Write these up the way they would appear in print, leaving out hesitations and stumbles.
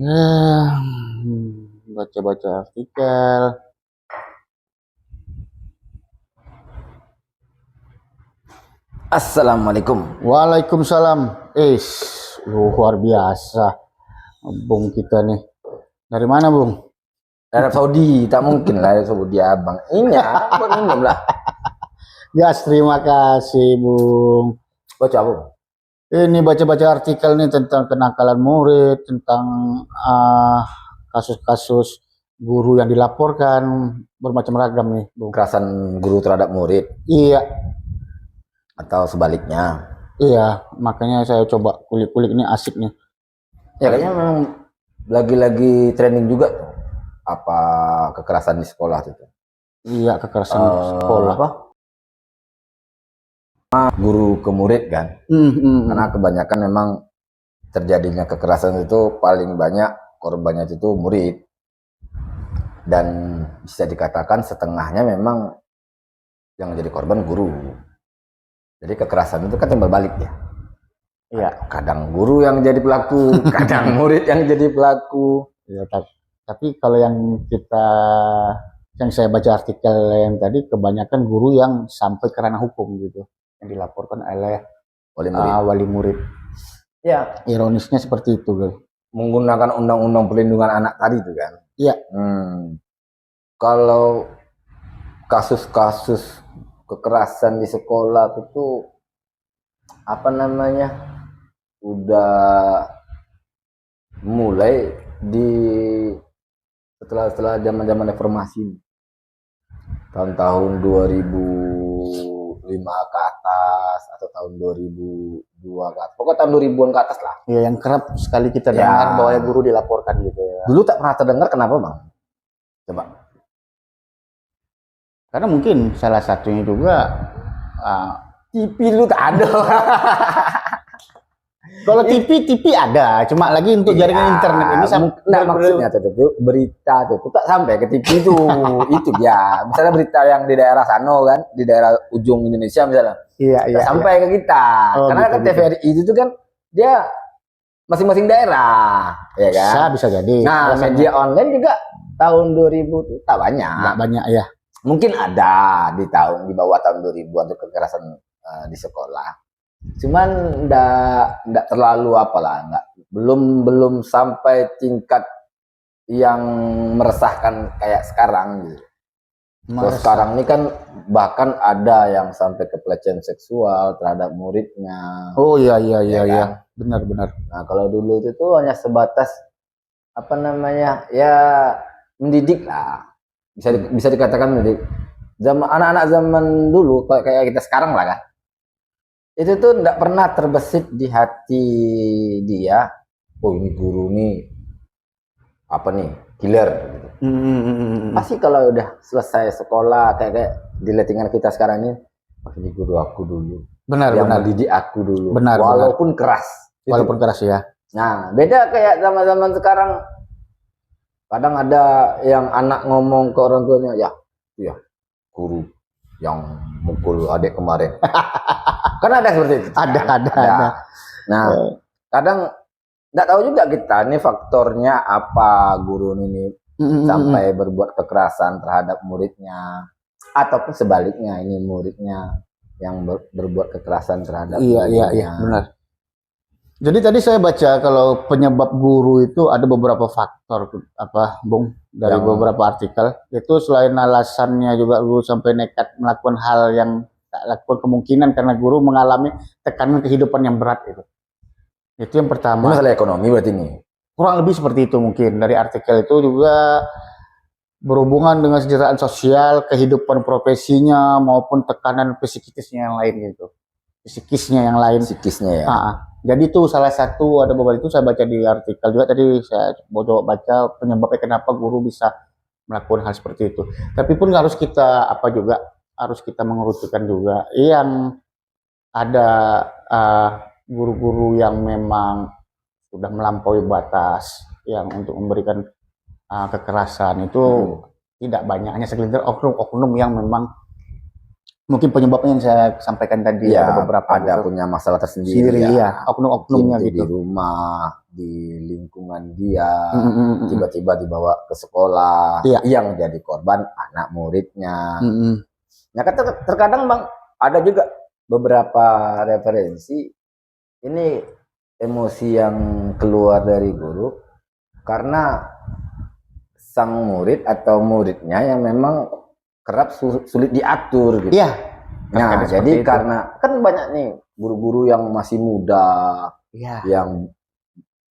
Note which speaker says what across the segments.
Speaker 1: Ya, baca-baca artikel.
Speaker 2: Assalamualaikum.
Speaker 1: Waalaikumsalam. Luar biasa, Bung kita nih. Dari mana, Bung?
Speaker 2: Arab Saudi, tak mungkin lah Arab Saudi abang. Ini apa minum lah.
Speaker 1: Yes, terima kasih, Bung.
Speaker 2: Baca apa?
Speaker 1: Ini baca-baca artikel nih tentang kenakalan murid, tentang kasus-kasus guru yang dilaporkan bermacam ragam nih, Bung.
Speaker 2: Kekerasan guru terhadap murid
Speaker 1: Iya,
Speaker 2: atau sebaliknya.
Speaker 1: iya. Makanya saya coba kulik-kulik ini asik nih.
Speaker 2: Ya kayaknya memang lagi-lagi trending juga tuh. Apa kekerasan di sekolah itu?
Speaker 1: Iya, kekerasan di sekolah.
Speaker 2: Apa? Guru ke murid kan? Karena kebanyakan memang terjadinya kekerasan itu paling banyak korbannya itu murid. Dan bisa dikatakan setengahnya memang yang menjadi korban guru. Jadi kekerasan itu kan timbal balik ya.
Speaker 1: Iya.
Speaker 2: Kadang guru yang jadi pelaku, kadang murid yang jadi pelaku.
Speaker 1: Ya, tapi kalau yang saya baca artikel yang tadi, kebanyakan guru yang sampai ke ranah hukum gitu, yang dilaporkan oleh wali murid.
Speaker 2: Ya,
Speaker 1: ironisnya seperti itu, guys.
Speaker 2: Menggunakan undang-undang perlindungan anak tadi itu kan.
Speaker 1: Iya.
Speaker 2: Kalau kasus-kasus kekerasan di sekolah itu apa namanya? Udah mulai setelah zaman-zaman reformasi. Tahun-tahun 2005 ke atas atau tahun 2002 ke atas. Pokoknya tahun 2000-an ke atas lah.
Speaker 1: Ya, yang kerap sekali kita dengar bahwa guru dilaporkan gitu ya.
Speaker 2: Dulu tak pernah terdengar, kenapa Bang? Coba.
Speaker 1: Karena mungkin salah satunya juga
Speaker 2: TV lu tak ada.
Speaker 1: Kalau TV ada, cuma lagi untuk jaringan internet ini
Speaker 2: maksudnya tuh berita tuh tak sampai ke TV itu. Itu dia. Misalnya berita yang di daerah Sano kan, di daerah ujung Indonesia misalnya.
Speaker 1: Iya.
Speaker 2: Sampai ke kita. Karena kan TVRI itu kan dia masing-masing daerah, ya kan?
Speaker 1: Bisa jadi.
Speaker 2: Nah, media online juga tahun 2000 tuh tak banyak.
Speaker 1: Nggak banyak ya.
Speaker 2: Mungkin ada di bawah tahun 2000 untuk kekerasan di sekolah. Cuman enggak terlalu apalah, belum sampai tingkat yang meresahkan kayak sekarang gitu. Kalau sekarang ini kan bahkan ada yang sampai ke pelecehan seksual terhadap muridnya.
Speaker 1: Oh iya. Kan? Benar.
Speaker 2: Nah, kalau dulu itu tuh hanya sebatas apa namanya? Ya mendidik lah. Bisa dikatakan mendidik. Anak-anak zaman dulu kayak kita sekarang lah kan. Itu tuh enggak pernah terbesit di hati dia, oh ini guru nih apa nih, killer gitu. Pasti kalau udah selesai sekolah kayak di lettingan kita sekarang ini, ini guru aku dulu.
Speaker 1: Benar.
Speaker 2: Mendidik aku dulu.
Speaker 1: Walaupun
Speaker 2: keras.
Speaker 1: Walaupun keras ya.
Speaker 2: Nah, beda kayak zaman-zaman sekarang. Kadang ada yang anak ngomong ke orang tuanya, ya guru yang mukul adik kemarin. Kan ada seperti itu.
Speaker 1: Ada.
Speaker 2: Nah, kadang nggak tahu juga kita nih faktornya apa guru ini sampai berbuat kekerasan terhadap muridnya, ataupun sebaliknya ini muridnya yang berbuat kekerasan terhadap muridnya.
Speaker 1: Iya, benar. Jadi tadi saya baca kalau penyebab guru itu ada beberapa faktor, Bung, dari beberapa artikel. Itu selain alasannya juga guru sampai nekat melakukan hal yang tak lakukan, kemungkinan karena guru mengalami tekanan kehidupan yang berat itu. Itu yang pertama.
Speaker 2: Ini masalah ekonomi berarti ini.
Speaker 1: Kurang lebih seperti itu mungkin. Dari artikel itu juga berhubungan dengan kesejahteraan sosial, kehidupan profesinya maupun tekanan psikisnya yang lain gitu. Psikisnya ya. Jadi itu salah satu, ada beberapa itu saya baca di artikel juga tadi, saya coba baca penyebabnya kenapa guru bisa melakukan hal seperti itu. Tapi pun harus kita mengerucutkan juga yang ada guru-guru yang memang sudah melampaui batas yang untuk memberikan kekerasan itu tidak banyak, hanya segelintir oknum-oknum yang memang mungkin penyebabnya yang saya sampaikan tadi
Speaker 2: ya
Speaker 1: ada beberapa
Speaker 2: ada
Speaker 1: gitu.
Speaker 2: punya masalah tersendiri
Speaker 1: Sendiri
Speaker 2: ya.
Speaker 1: ya, oknum-oknumnya
Speaker 2: Mungkin
Speaker 1: gitu.
Speaker 2: di rumah, di lingkungan dia,
Speaker 1: Mm.
Speaker 2: tiba-tiba dibawa ke sekolah,
Speaker 1: Iya.
Speaker 2: yang jadi korban anak muridnya.
Speaker 1: Mm.
Speaker 2: Nah, terkadang Bang, ada juga beberapa referensi ini emosi yang keluar dari guru karena sang murid atau muridnya yang memang kerap sulit diatur gitu.
Speaker 1: Iya.
Speaker 2: Nah,
Speaker 1: Terkadang
Speaker 2: jadi
Speaker 1: seperti itu.
Speaker 2: karena kan banyak nih guru-guru yang masih muda,
Speaker 1: Iya.
Speaker 2: yang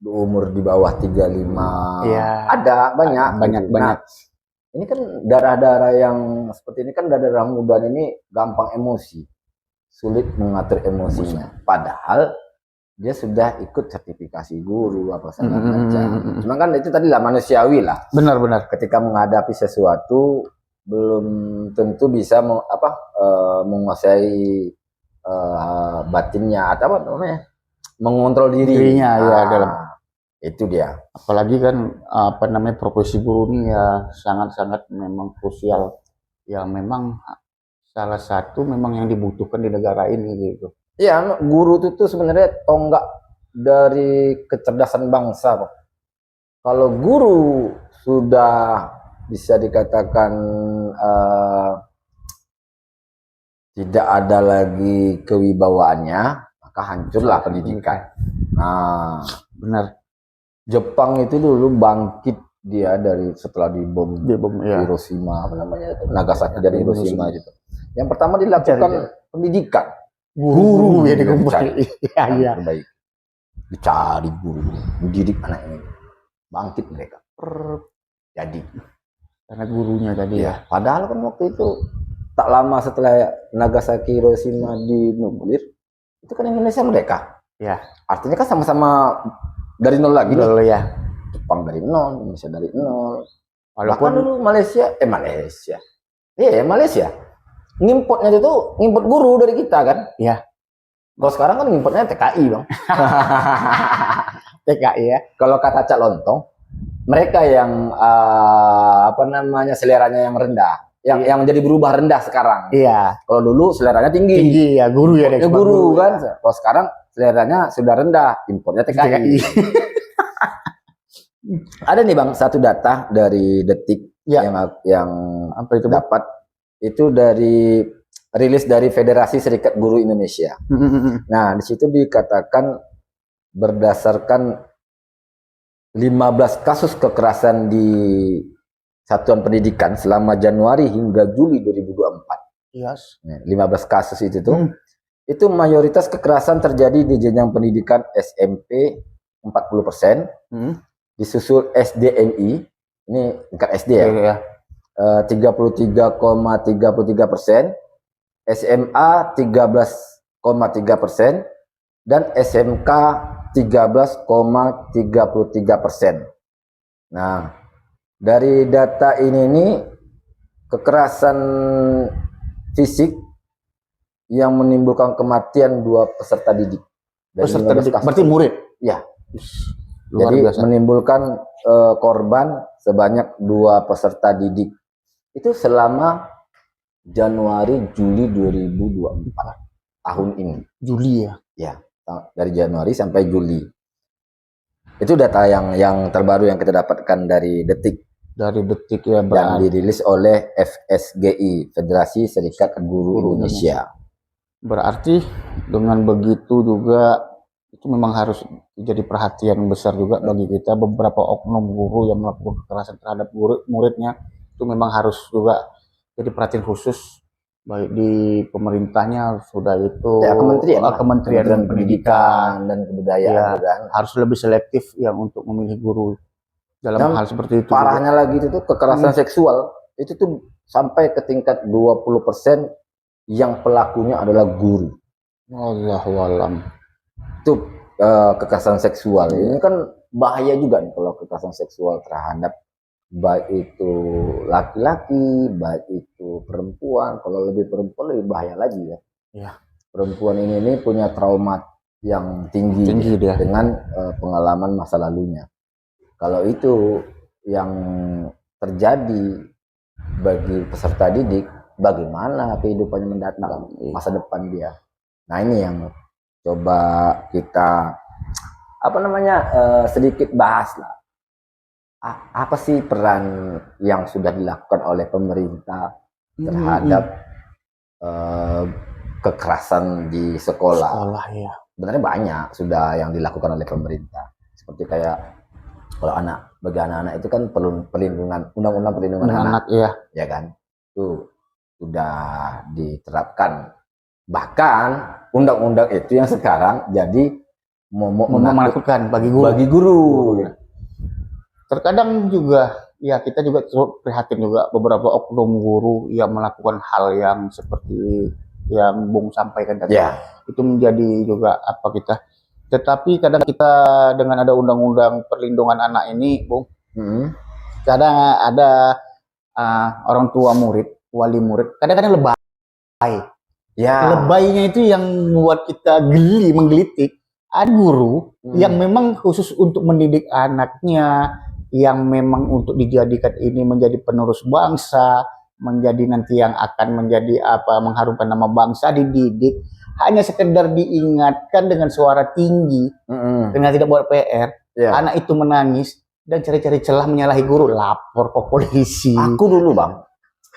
Speaker 2: umur di bawah 35.
Speaker 1: Iya.
Speaker 2: Ada banyak.
Speaker 1: Banyak.
Speaker 2: Nah, ini kan darah-darah yang seperti ini kan darah muda ini gampang emosi, sulit mengatur emosinya. Padahal dia sudah ikut sertifikasi guru apa segala macam. Cuma kan itu tadi lah manusiawi lah.
Speaker 1: Benar.
Speaker 2: Ketika menghadapi sesuatu belum tentu bisa menguasai batinnya atau apa namanya, mengontrol dirinya
Speaker 1: ya dalam.
Speaker 2: Itu dia.
Speaker 1: Apalagi kan apa namanya profesi guru ini ya sangat-sangat memang krusial. Ya memang salah satu memang yang dibutuhkan di negara ini gitu.
Speaker 2: Iya, guru itu tuh sebenarnya tonggak dari kecerdasan bangsa, Pak. Kalau guru sudah bisa dikatakan tidak ada lagi kewibawaannya, maka hancurlah pendidikan. Nah,
Speaker 1: benar.
Speaker 2: Jepang itu dulu bangkit dia dari setelah dibom
Speaker 1: ya.
Speaker 2: Hiroshima, apa namanya itu, Nagasaki dari Hiroshima itu. Yang pertama dilakukan pendidikan. Guru
Speaker 1: ya dikumpulkan. Iya.
Speaker 2: Terbaik. Dicari guru, mendidik anak ini. Bangkit mereka. Jadi
Speaker 1: karena gurunya tadi ya.
Speaker 2: Padahal kan waktu itu tak lama setelah Nagasaki Hiroshima dinuklir, itu kan Indonesia merdeka.
Speaker 1: Ya.
Speaker 2: Artinya kan sama-sama dari nol lagi
Speaker 1: nih. Ya.
Speaker 2: Jepang dari nol, Indonesia dari nol.
Speaker 1: Walaupun
Speaker 2: bahkan dulu Malaysia. Iya, Malaysia. Ngimportnya itu ngimport guru dari kita kan?
Speaker 1: Iya.
Speaker 2: Kalau sekarang kan ngimportnya TKI, Bang.
Speaker 1: TKI ya.
Speaker 2: Kalau kata Cak Lontong, mereka yang seleranya yang rendah, yang jadi berubah rendah sekarang.
Speaker 1: Iya.
Speaker 2: Kalau dulu seleranya tinggi.
Speaker 1: Tinggi ya, guru ya.
Speaker 2: Guru kan. Ya. Kalau sekarang seleranya sudah rendah, importnya TKI. Ada nih Bang satu data dari Detik yang apa itu dapat itu dari rilis dari Federasi Serikat Guru Indonesia. Nah, di situ dikatakan berdasarkan 15 kasus kekerasan di satuan pendidikan selama Januari hingga Juli 2024.
Speaker 1: Yes.
Speaker 2: 15 kasus itu tuh. Itu mayoritas kekerasan terjadi di jenjang pendidikan SMP 40%, disusul SDNI, ini tingkat SD ya. 33,33%, SMA 13,3%, dan SMK 13,33%. Nah, dari data ini nih, kekerasan fisik yang menimbulkan kematian 2 peserta didik.
Speaker 1: Peserta didik, berarti murid?
Speaker 2: Ya.
Speaker 1: Luar
Speaker 2: Jadi
Speaker 1: biasa.
Speaker 2: menimbulkan korban sebanyak 2 peserta didik. Itu selama Januari Juli 2024 tahun ini.
Speaker 1: Juli ya?
Speaker 2: Ya, dari Januari sampai Juli. Itu data yang terbaru yang kita dapatkan dari Detik.
Speaker 1: Dari Detik ya,
Speaker 2: yang dirilis oleh FSGI, Federasi Serikat Guru Indonesia.
Speaker 1: Berarti dengan begitu juga itu memang harus jadi perhatian besar juga bagi kita. Beberapa oknum guru yang melakukan kekerasan terhadap muridnya itu memang harus juga jadi perhatian khusus, baik di pemerintahnya sudah itu
Speaker 2: ya,
Speaker 1: Kementerian Pendidikan
Speaker 2: dan Kebudayaan
Speaker 1: ya, harus lebih selektif yang untuk memilih guru dalam hal seperti itu.
Speaker 2: Parahnya juga lagi itu tuh kekerasan seksual itu tuh sampai ke tingkat 20% yang pelakunya adalah guru.
Speaker 1: Allahualam.
Speaker 2: Itu kekerasan seksual ini kan bahaya juga nih kalau kekerasan seksual terhadap baik itu laki-laki, baik itu perempuan. Kalau lebih perempuan lebih bahaya lagi ya.
Speaker 1: Ya.
Speaker 2: Perempuan ini punya trauma yang tinggi dia dengan pengalaman masa lalunya. Kalau itu yang terjadi bagi peserta didik, bagaimana kehidupannya mendatang, masa depan dia. Nah ini yang coba kita sedikit bahas lah. Apa sih peran yang sudah dilakukan oleh pemerintah terhadap kekerasan di sekolah?
Speaker 1: Sekolah ya.
Speaker 2: Sebenarnya banyak sudah yang dilakukan oleh pemerintah. Seperti kayak kalau bagi anak-anak itu kan perlu perlindungan, undang-undang perlindungan anak, ya kan? Itu sudah diterapkan. Bahkan undang-undang itu yang sekarang jadi
Speaker 1: menakutkan bagi guru. Terkadang juga ya kita juga prihatin juga beberapa oknum guru yang melakukan hal yang seperti yang Bung sampaikan tadi. Itu menjadi juga apa kita. Tetapi kadang kita dengan ada undang-undang perlindungan anak ini, Bung, kadang ada orang tua murid, wali murid, kadang-kadang lebay. Lebaynya itu yang membuat kita menggelitik. Ada guru yang memang khusus untuk mendidik anaknya, yang memang untuk dijadikan ini menjadi penerus bangsa, menjadi nanti yang akan menjadi mengharumkan nama bangsa, dididik hanya sekedar diingatkan dengan suara tinggi, dengan tidak buat PR, anak itu menangis dan cari-cari celah menyalahi guru, lapor ke polisi.
Speaker 2: Aku dulu Bang,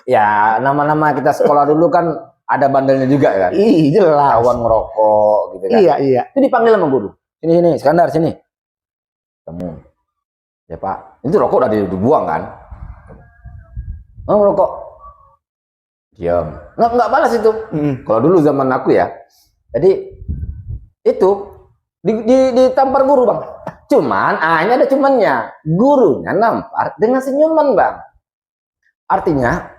Speaker 2: ya nama-nama kita sekolah dulu kan ada bandelnya juga kan.
Speaker 1: Jelas.
Speaker 2: Kawan ngerokok gitu kan.
Speaker 1: Iya.
Speaker 2: Itu dipanggil sama guru. Sini, Iskandar sini. Kamu. Ya Pak, itu rokok udah dibuang kan? Oh, rokok. Diam. Nggak balas itu. Kalau dulu zaman aku ya. Jadi itu ditampar guru Bang. Cuman, ini ada cumannya. Gurunya nampar dengan senyuman Bang. Artinya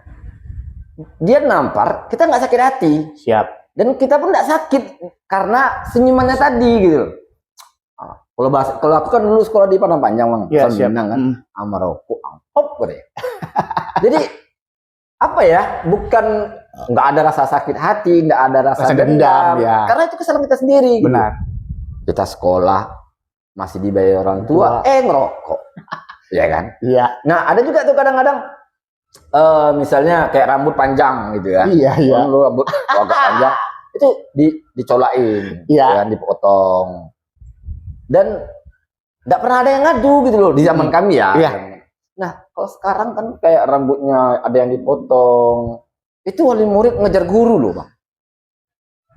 Speaker 2: dia nampar, kita nggak sakit hati.
Speaker 1: Siap.
Speaker 2: Dan kita pun nggak sakit karena senyumannya tadi gitu. Kalau aku kan dulu sekolah di Padang Panjang Bang, Minang kan, sama rokok, angkop gitu ya. Jadi apa ya? Bukan nggak ada rasa sakit hati, nggak ada rasa dendam, karena itu kesalahan kita sendiri.
Speaker 1: Benar.
Speaker 2: Gitu. Kita sekolah masih dibayar orang tua, ngerokok, ya kan? Iya. Nah ada juga tuh kadang-kadang misalnya kayak rambut panjang gitu ya.
Speaker 1: Iya.
Speaker 2: Lu rambut agak panjang itu dicolain, kan, dipotong. Dan nggak pernah ada yang ngadu gitu loh di zaman kami ya. Nah kalau sekarang kan kayak rambutnya ada yang dipotong, itu wali murid ngejar guru loh Bang.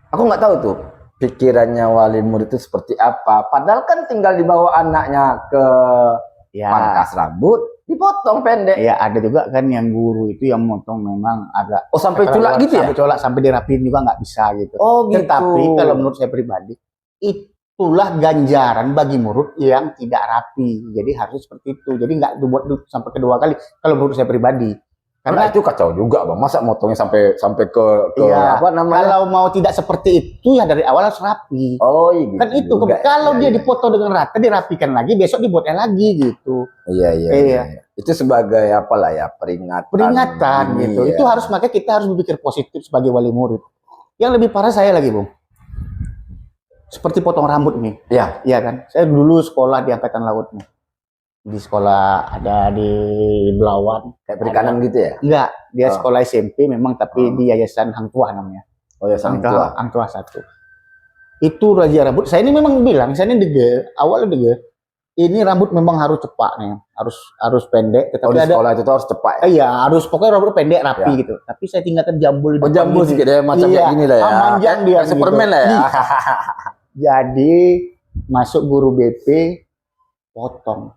Speaker 2: Aku nggak tahu tuh pikirannya wali murid itu seperti apa. Padahal kan tinggal dibawa anaknya ke pangkas rambut, dipotong pendek.
Speaker 1: Iya, ada juga kan yang guru itu yang motong memang agak
Speaker 2: sampai colak gitu ya?
Speaker 1: Sampai colak, sampai dirapiin juga nggak bisa gitu.
Speaker 2: Gitu.
Speaker 1: Tetapi kalau menurut saya pribadi, itulah ganjaran bagi murid yang tidak rapi. Jadi harus seperti itu. Jadi nggak dibuat sampai kedua kali. Kalau menurut saya pribadi.
Speaker 2: Karena itu kacau juga Bang. Masa motongnya sampai ke apa namanya?
Speaker 1: Kalau mau tidak seperti itu ya dari awal harus rapi.
Speaker 2: Gitu.
Speaker 1: Kan itu kalau dia dipotong dengan rata, dirapikan lagi, besok dibuatnya lagi gitu.
Speaker 2: Iya. Itu sebagai apalah ya, peringatan
Speaker 1: gitu. Itu harus, makanya kita harus berpikir positif sebagai wali murid. Yang lebih parah saya lagi, Bung. Seperti potong rambut nih. Iya kan? Saya dulu sekolah di Angkatan Laut nih. Di sekolah ada di Belawan.
Speaker 2: Kayak perikanan gitu ya?
Speaker 1: Enggak, dia sekolah SMP memang, tapi di Yayasan Hang Tuah namanya.
Speaker 2: Yayasan
Speaker 1: Hang Tuah 1. Itu razia rambut. Saya ini memang bilang, saya ini awalnya ini rambut memang harus cepat nih, harus pendek. Tetapi
Speaker 2: di sekolah itu harus cepat.
Speaker 1: Iya, harus pokoknya rambut pendek rapi gitu. Tapi saya tinggalkan jambul.
Speaker 2: Jambul sedikit ya, macam kayak gini lah ya.
Speaker 1: Manjang dia.
Speaker 2: Superman lah ya.
Speaker 1: Jadi masuk guru BP, potong.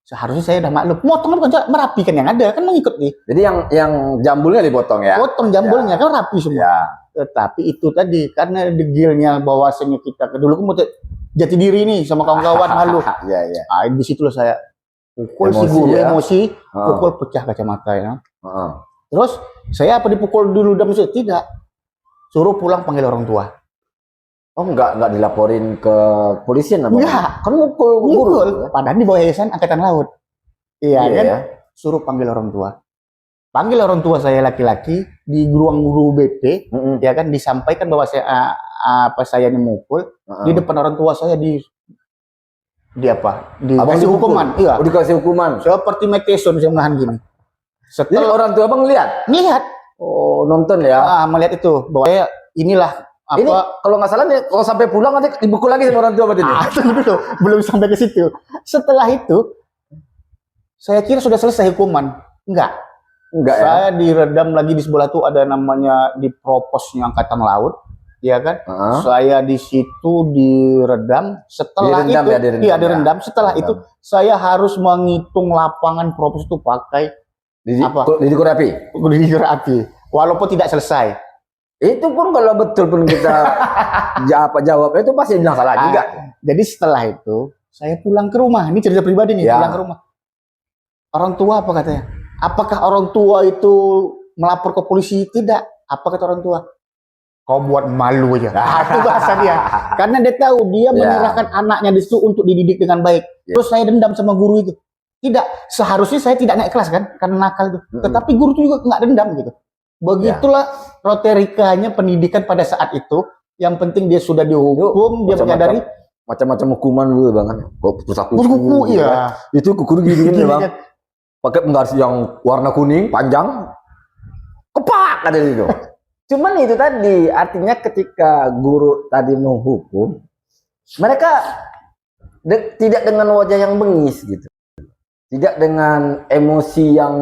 Speaker 1: Seharusnya saya udah maklum. Potong kan merapikan yang ada, kan mengikut nih.
Speaker 2: Jadi yang jambulnya dipotong ya.
Speaker 1: Potong jambulnya kan rapi semua. Tetapi itu tadi karena degilnya bahwasanya kita dulu kan jati diri nih sama kawan-kawan malu. Di situ loh saya pukul si guru emosi, pukul pecah kacamata ya. Terus saya dipukul dulu dan tidak. Suruh pulang panggil orang tua.
Speaker 2: Enggak dilaporin ke polisi namanya.
Speaker 1: Enggak, kan mukul guru. Padahal di bawah Yayasan Angkatan Laut. Iya kan? Ya? Suruh panggil orang tua. Panggil orang tua saya laki-laki di ruang guru BP, ya kan, disampaikan bahwa saya ini mukul di depan orang tua saya dikasih hukuman. Iya.
Speaker 2: Dikasih hukuman.
Speaker 1: Seperti Mike Tyson saya menahan gini.
Speaker 2: Setelah orang tua Bang lihat. Oh, nonton ya.
Speaker 1: Melihat itu bahwa inilah
Speaker 2: Ini
Speaker 1: apa.
Speaker 2: kalau nggak salah nih, kalau sampai pulang nanti dibukul lagi sama orang tua berarti ini.
Speaker 1: Tunggu dulu, belum sampai ke situ. Setelah itu, saya kira sudah selesai hukuman. Enggak.
Speaker 2: Enggak ya.
Speaker 1: Saya diredam lagi di sebelah tuh ada namanya di Proposnya Angkatan Laut, ya kan? Saya di situ diredam. Setelah
Speaker 2: Direndam
Speaker 1: itu,
Speaker 2: ya, direndam
Speaker 1: iya
Speaker 2: ya.
Speaker 1: direndam. Setelah
Speaker 2: Direndam.
Speaker 1: itu, saya harus menghitung lapangan Propos itu pakai apa?
Speaker 2: Lidi Korapi.
Speaker 1: Lidi api, walaupun tidak selesai.
Speaker 2: Itu pun kalau betul pun kita jawab itu pasti bilang salah juga.
Speaker 1: Jadi setelah itu, saya pulang ke rumah. Ini cerita pribadi nih,
Speaker 2: Ya.
Speaker 1: pulang ke rumah. Orang tua apa katanya? Apakah orang tua itu melapor ke polisi? Tidak. Apa kata orang tua? Kau buat malu aja. Itu bahasa dia. Karena dia tahu dia menyerahkan anaknya di situ untuk dididik dengan baik. Terus saya dendam sama guru itu. Tidak. Seharusnya saya tidak naik kelas kan, karena nakal itu. Tetapi guru itu juga nggak dendam gitu. Begitulah roterikanya pendidikan pada saat itu. Yang penting dia sudah dihukum, dia menyadari
Speaker 2: macam-macam hukuman dulu bang. Kok
Speaker 1: kuku, iya.
Speaker 2: Itu kuku gini bang. Pakai penggaris yang warna kuning panjang, kepak ada itu. Cuman itu tadi artinya ketika guru tadi menghukum, mereka tidak dengan wajah yang bengis gitu, tidak dengan emosi yang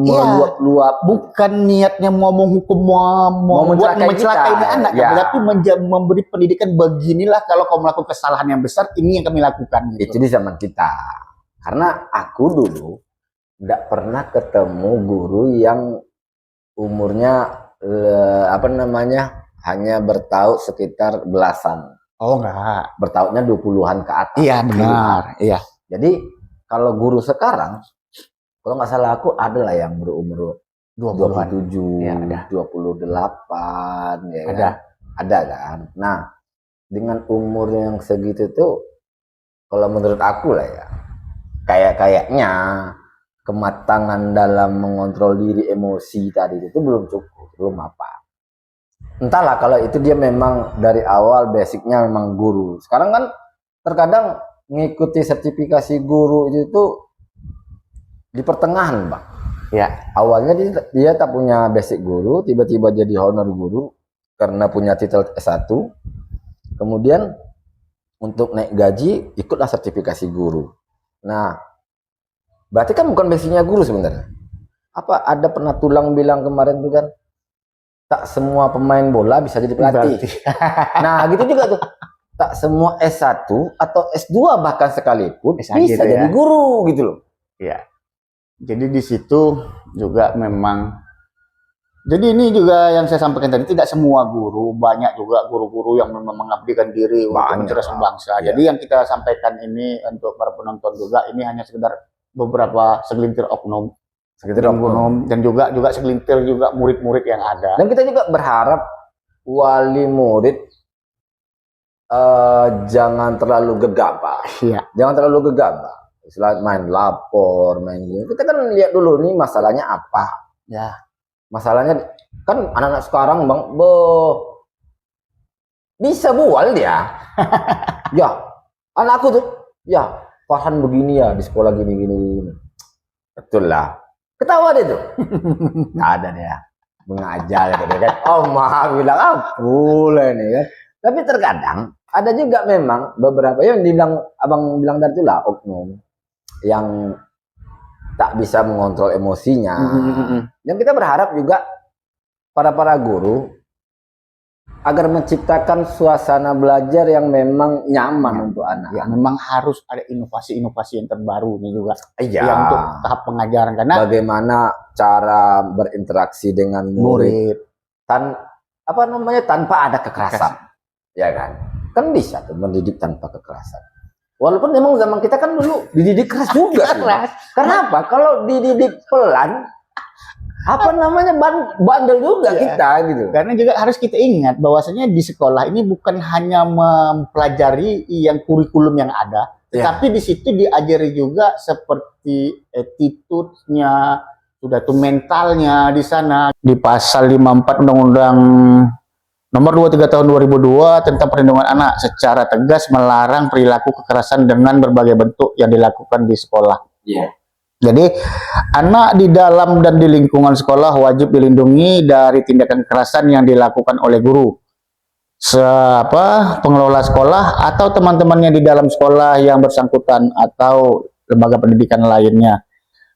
Speaker 2: meluap-luap.
Speaker 1: Bukan niatnya mau menghukum, mau mencelakai anak, tapi memberi pendidikan beginilah kalau kau melakukan kesalahan yang besar, ini yang kami lakukan. Gitu.
Speaker 2: Itu di zaman kita, karena aku dulu tidak pernah ketemu guru yang umurnya hanya bertaut sekitar belasan.
Speaker 1: Oh enggak.
Speaker 2: Bertautnya 20-an ke atas.
Speaker 1: Iya benar. Iya.
Speaker 2: Jadi kalau guru sekarang, kalau nggak salah aku ada lah yang berumur 27, ya, 28, ya
Speaker 1: ada.
Speaker 2: Kan? Ada kan. Nah, dengan umur yang segitu tuh, kalau menurut aku lah ya, kayaknya kematangan dalam mengontrol diri emosi tadi itu belum cukup, belum apa. Entahlah kalau itu dia memang dari awal basicnya memang guru. Sekarang kan terkadang mengikuti sertifikasi guru itu di pertengahan bang. Ya, awalnya dia tak punya basic guru, tiba-tiba jadi honor guru karena punya titel S1. Kemudian untuk naik gaji ikutlah sertifikasi guru. Nah, berarti kan bukan basicnya guru sebenarnya. Apa ada pernah tulang bilang kemarin tuh kan, tak semua pemain bola bisa jadi pelatih. Nah, gitu juga tuh. Tak semua S1 atau S2 bahkan sekalipun bisa gitu jadi guru gitu loh.
Speaker 1: Iya. Jadi di situ juga memang. Jadi ini juga yang saya sampaikan tadi, tidak semua guru, banyak juga guru-guru yang memang mengabdikan diri untuk mencerdaskan bangsa. Jadi yang kita sampaikan ini untuk para penonton juga, ini hanya sekedar beberapa segelintir oknum, dan juga segelintir juga murid-murid yang ada.
Speaker 2: Dan kita juga berharap wali murid jangan terlalu gegabah.
Speaker 1: Iya.
Speaker 2: Jangan terlalu gegabah. Selain main lapor, main gini. Kita kan lihat dulu nih masalahnya apa.
Speaker 1: Ya.
Speaker 2: Masalahnya kan anak-anak sekarang bang, bisa bual dia. Ya, anakku tuh, ya Farhan begini ya di sekolah gini. Betul lah. Ketawa dia tuh. Nggak ada dia. Mengajar gitu kan. Oh mah bilang aku lah ini kan. Tapi terkadang ada juga memang beberapa yang dibilang abang bilang tadi lah oknum yang tak bisa mengontrol emosinya. Dan kita berharap juga para guru agar menciptakan suasana belajar yang memang nyaman untuk anak.
Speaker 1: Ya, memang harus ada inovasi-inovasi yang terbaru nih juga.
Speaker 2: Iya.
Speaker 1: Ya, untuk tahap pengajaran, karena
Speaker 2: bagaimana cara berinteraksi dengan murid tanpa ada kekerasan. Ya kan bisa tuh mendidik tanpa kekerasan. Walaupun memang zaman kita kan dulu dididik keras juga. Keras. Kenapa? Kalau dididik pelan, bandel juga kita gitu.
Speaker 1: Karena juga harus kita ingat bahwasanya di sekolah ini bukan hanya mempelajari yang kurikulum yang ada, tapi di situ diajari juga seperti attitude-nya, sudah tuh mentalnya di sana. Di pasal 54 Undang-Undang Nomor 23 Tahun 2002 tentang perlindungan anak secara tegas melarang perilaku kekerasan dengan berbagai bentuk yang dilakukan di sekolah.
Speaker 2: Iya.
Speaker 1: Jadi anak di dalam dan di lingkungan sekolah wajib dilindungi dari tindakan kekerasan yang dilakukan oleh guru, pengelola sekolah atau teman-temannya di dalam sekolah yang bersangkutan atau lembaga pendidikan lainnya.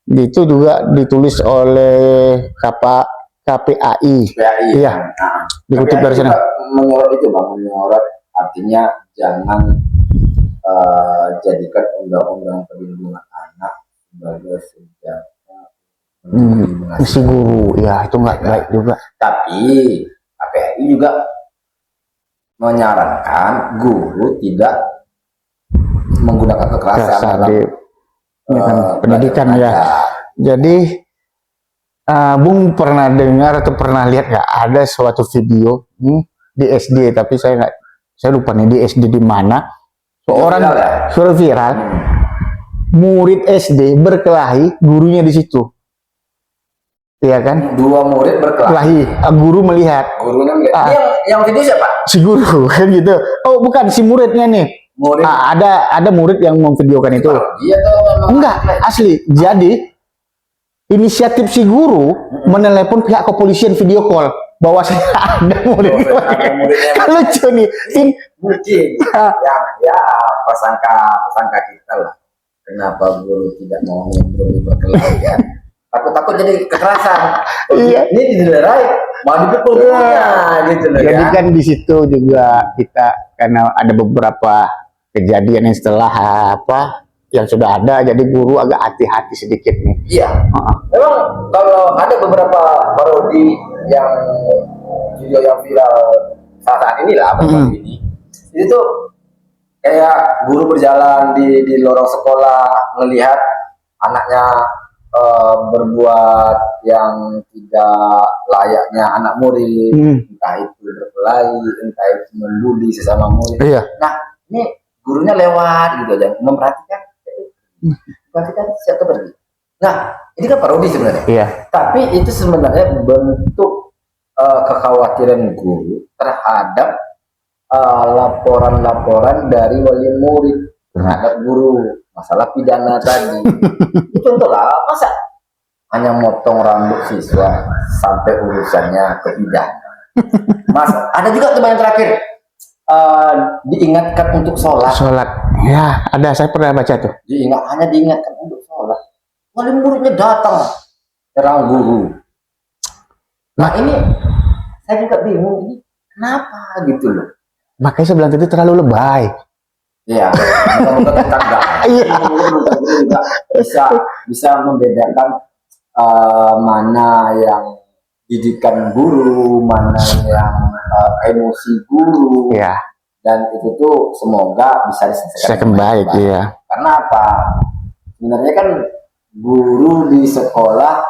Speaker 1: Itu juga ditulis oleh KPAI. Iya, dikutip dari sana.
Speaker 2: Menyorot itu bang, menyorot artinya jangan jadikan undang-undang perlindungan anak sebagai senjata
Speaker 1: Si guru, ya itu nggak baik juga.
Speaker 2: Tapi KPAI juga menyarankan guru tidak menggunakan kekerasan dalam
Speaker 1: pendidikan ya. Jadi Bung pernah dengar atau pernah lihat nggak ada suatu video di SD, tapi saya lupa nih di SD di mana, seorang sudah viral, murid SD berkelahi, gurunya di situ, ya kan?
Speaker 2: Dua murid berkelahi,
Speaker 1: guru melihat.
Speaker 2: Gurunya melihat. Yang video siapa?
Speaker 1: Si guru kan gitu. Oh bukan, si muridnya nih.
Speaker 2: Murid.
Speaker 1: Ada murid yang memvideokan itu.
Speaker 2: Iya tuh.
Speaker 1: Enggak, asli. Jadi inisiatif si guru menelepon pihak kepolisian video call bahwa saya ada murid. Lucu nih.
Speaker 2: Mungkin yang ya prasangka kita lah. Kenapa guru tidak mau berkelahi ya? Takut jadi kekerasan.
Speaker 1: Iya.
Speaker 2: Ini dilerai, mau dipukul gitu loh.
Speaker 1: Jadi
Speaker 2: ya.
Speaker 1: kan di situ juga kita, karena ada beberapa kejadian yang setelah yang sudah ada, jadi guru agak hati-hati sedikit nih.
Speaker 2: Iya. Memang kalau ada beberapa parodi yang video yang viral saat ini lah, ini itu kayak guru berjalan di lorong sekolah melihat anaknya berbuat yang tidak layaknya anak murid, entah itu berkelahi, entah itu membuli sesama murid.
Speaker 1: Iya.
Speaker 2: Nah, ini gurunya lewat gitu aja, memperhatikan siapa pergi. Nah, ini kan parodi sebenarnya.
Speaker 1: Iya.
Speaker 2: Tapi itu sebenarnya bentuk kekhawatiran guru terhadap laporan-laporan dari wali murid terhadap guru. Masalah pidana tadi. Itu contohlah, masa hanya motong rambut siswa sampai urusannya ke pidana. Mas, ada juga tuh yang terakhir diingatkan untuk sholat.
Speaker 1: Ya, ada, saya pernah baca tuh.
Speaker 2: Hanya diingatkan untuk sholat. Wali muridnya datang serang guru. Nah ini saya juga bingung, ini kenapa gitu loh.
Speaker 1: Makanya saya bilang tadi terlalu lebay.
Speaker 2: Iya, bisa membedakan mana yang didikan guru, mana yang emosi guru.
Speaker 1: Iya.
Speaker 2: Dan itu tuh semoga bisa diselesaikan
Speaker 1: baik. Iya.
Speaker 2: Karena apa? Sebenarnya kan guru di sekolah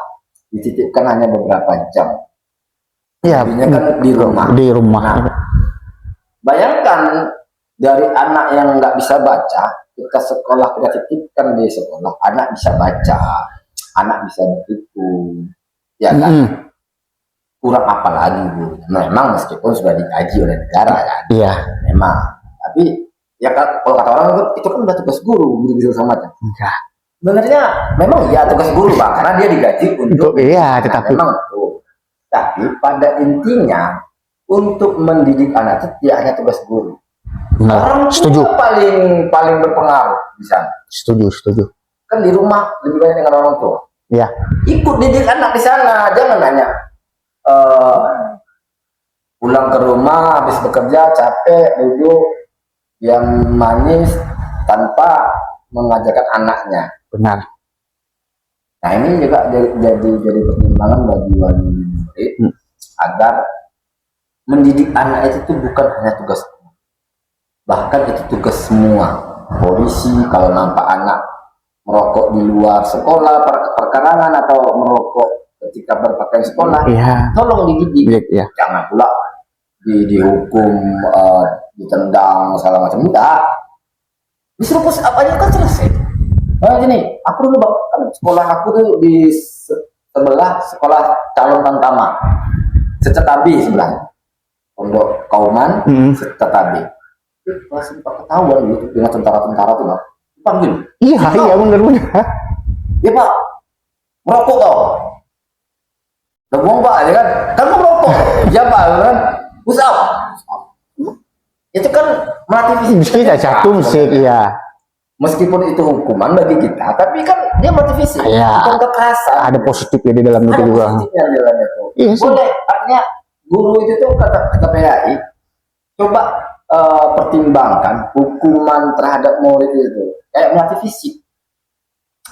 Speaker 2: dititipkan hanya beberapa jam.
Speaker 1: Iya.
Speaker 2: Kan di rumah.
Speaker 1: Nah,
Speaker 2: bayangkan dari anak yang nggak bisa baca, kita sekolah, kita titipkan di sekolah, anak bisa baca, anak bisa berhitung, ya kan? Kurang apa lagi bu? Memang meskipun sudah dikaji oleh negara kan,
Speaker 1: iya.
Speaker 2: Memang, tapi ya kan kalau kata orang itu kan udah tugas guru, gitu sama macam.
Speaker 1: Enggak.
Speaker 2: Sebenarnya memang ya tugas guru bang, karena dia digaji untuk
Speaker 1: iya, tetapi
Speaker 2: memang itu. Tapi pada intinya untuk mendidik anak itu tidak hanya tugas guru. Orang
Speaker 1: setuju.
Speaker 2: Paling berpengaruh di sana.
Speaker 1: Setuju.
Speaker 2: Kan di rumah lebih banyak dengan orang tua.
Speaker 1: Iya.
Speaker 2: Ikut didik anak di sana, jangan nanya. Pulang ke rumah habis bekerja capek duduk yang manis tanpa mengajarkan anaknya.
Speaker 1: Benar.
Speaker 2: Nah ini juga jadi pertimbangan bagi wali murid agar mendidik anak itu bukan hanya tugas, bahkan itu tugas semua. Polisi kalau nampak anak merokok di luar sekolah, perkarangan atau merokok ketika berpakaian sekolah, tolong dididik.
Speaker 1: Ya.
Speaker 2: Jangan pula dihukum, ditendang segala macam. Enggak. Disuruh apa aja kan selesai. Nah gini, aku dulu kan sekolah aku tuh di sebelah sekolah calon tantama, Secetabi sebelah. Pondok Kauman, Secetabi. Masih ketahuan gitu dengan tentara-tentara tuh lah. Panggil.
Speaker 1: Iya benar.
Speaker 2: Ya Pak, merokok kau. Udah buang Pak, ya kan? Kan kau merokok. Ya Pak, kan? Usap. Itu kan melatih fisik.
Speaker 1: Kita jatuh sih, iya.
Speaker 2: Meskipun itu hukuman bagi kita, tapi kan dia melatih fisik.
Speaker 1: Iya.
Speaker 2: Bukan kekerasan.
Speaker 1: Ada positifnya di dalam itu
Speaker 2: Ada
Speaker 1: juga.
Speaker 2: positifnya di dalam itu.
Speaker 1: Iya sih.
Speaker 2: Boleh, artinya guru itu tuh kata PAI, coba pertimbangkan hukuman terhadap murid itu kayak melatih fisik.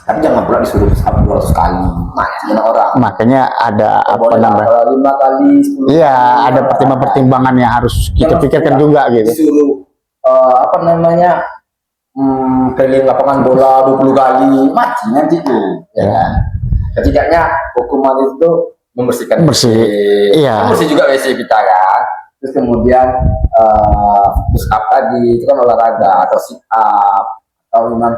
Speaker 2: Tapi jangan pula disuruh sampai 200 kali, macam orang.
Speaker 1: Makanya ada apa
Speaker 2: Boleh lah,
Speaker 1: namanya?
Speaker 2: kalau 5 kali, 10
Speaker 1: Iya,
Speaker 2: kali,
Speaker 1: ada pertimbangan-pertimbangan yang harus kita
Speaker 2: Jangan
Speaker 1: pikirkan
Speaker 2: pula
Speaker 1: juga gitu.
Speaker 2: Disuruh apa namanya? Keliling lapangan bola 20 kali, mati nanti tuh. Ya kan? Setidaknya hukuman itu membersihkan
Speaker 1: Bersih.
Speaker 2: WC.
Speaker 1: Iya.
Speaker 2: Bersih juga WC kita kan. Terus kemudian push up tadi itu kan olahraga, atau sit up, atau memang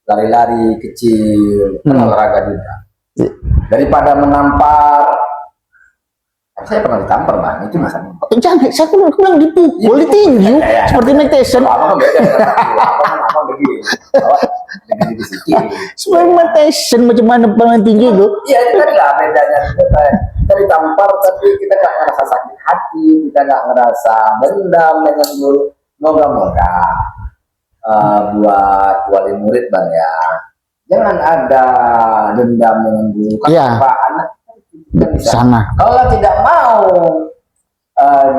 Speaker 2: lari-lari kecil, kan olahraga juga.
Speaker 1: Iya.
Speaker 2: Daripada menampar, saya pernah ditampar Bang, itu masalah.
Speaker 1: Jangan, saya bilang dipukul, ditinju, seperti Mike Tyson.
Speaker 2: Abang beda dengan abang begini. Begini di sini.
Speaker 1: Seperti Mike Tyson, macam mana pemain tinju itu?
Speaker 2: Iya, itu kan lah bedanya. Kita ditampar, tapi kita nggak ngerasa sakit hati, kita nggak ngerasa dendam dengan guru. Moga-moga buat wali murid Bang ya, jangan ada dendam dengan guru. Kan
Speaker 1: Iya.
Speaker 2: Pak anak kita bisa.
Speaker 1: Sana.
Speaker 2: Kalau tidak mau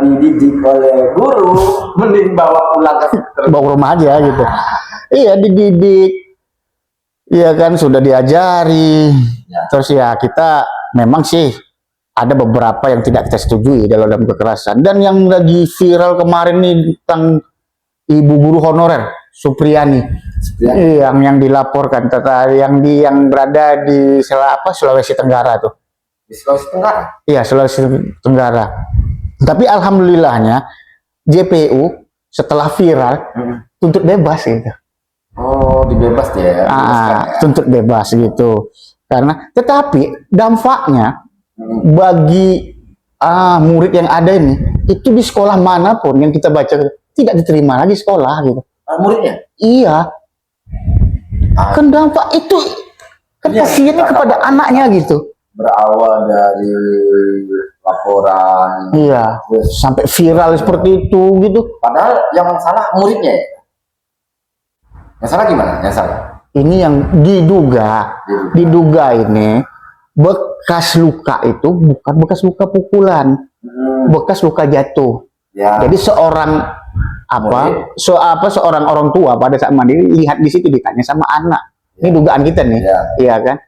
Speaker 2: dididik oleh guru, mending bawa pulang ke
Speaker 1: Bawa ke rumah aja gitu. Iya, dididik. Iya kan, sudah diajari.
Speaker 2: Ya.
Speaker 1: Terus ya kita memang sih ada beberapa yang tidak kita setujui dalam kekerasan. Dan yang lagi viral kemarin nih tentang ibu guru honorer Supriyani, yang dilaporkan yang berada di Sulawesi Tenggara tuh.
Speaker 2: di Sulawesi Tenggara.
Speaker 1: Iya, Sulawesi Tenggara. Tapi alhamdulillahnya JPU setelah viral tuntut bebas gitu.
Speaker 2: Oh, dibebas ya.
Speaker 1: Tuntut bebas gitu. Karena tetapi dampaknya bagi murid yang ada ini itu di sekolah manapun yang kita baca tidak diterima lagi sekolah gitu.
Speaker 2: Muridnya?
Speaker 1: Iya. Kan dampak itu kasihannya kepada anaknya gitu.
Speaker 2: Berawal dari laporan.
Speaker 1: Iya. Sampai viral seperti itu gitu.
Speaker 2: Padahal yang salah muridnya ya. Yang salah gimana? Yang salah?
Speaker 1: Ini yang diduga ini bekas luka itu bukan bekas luka pukulan, bekas luka jatuh.
Speaker 2: Ya.
Speaker 1: Jadi seorang seorang orang tua pada saat mandi lihat di situ, ditanya sama anak. Ini dugaan kita nih, iya kan?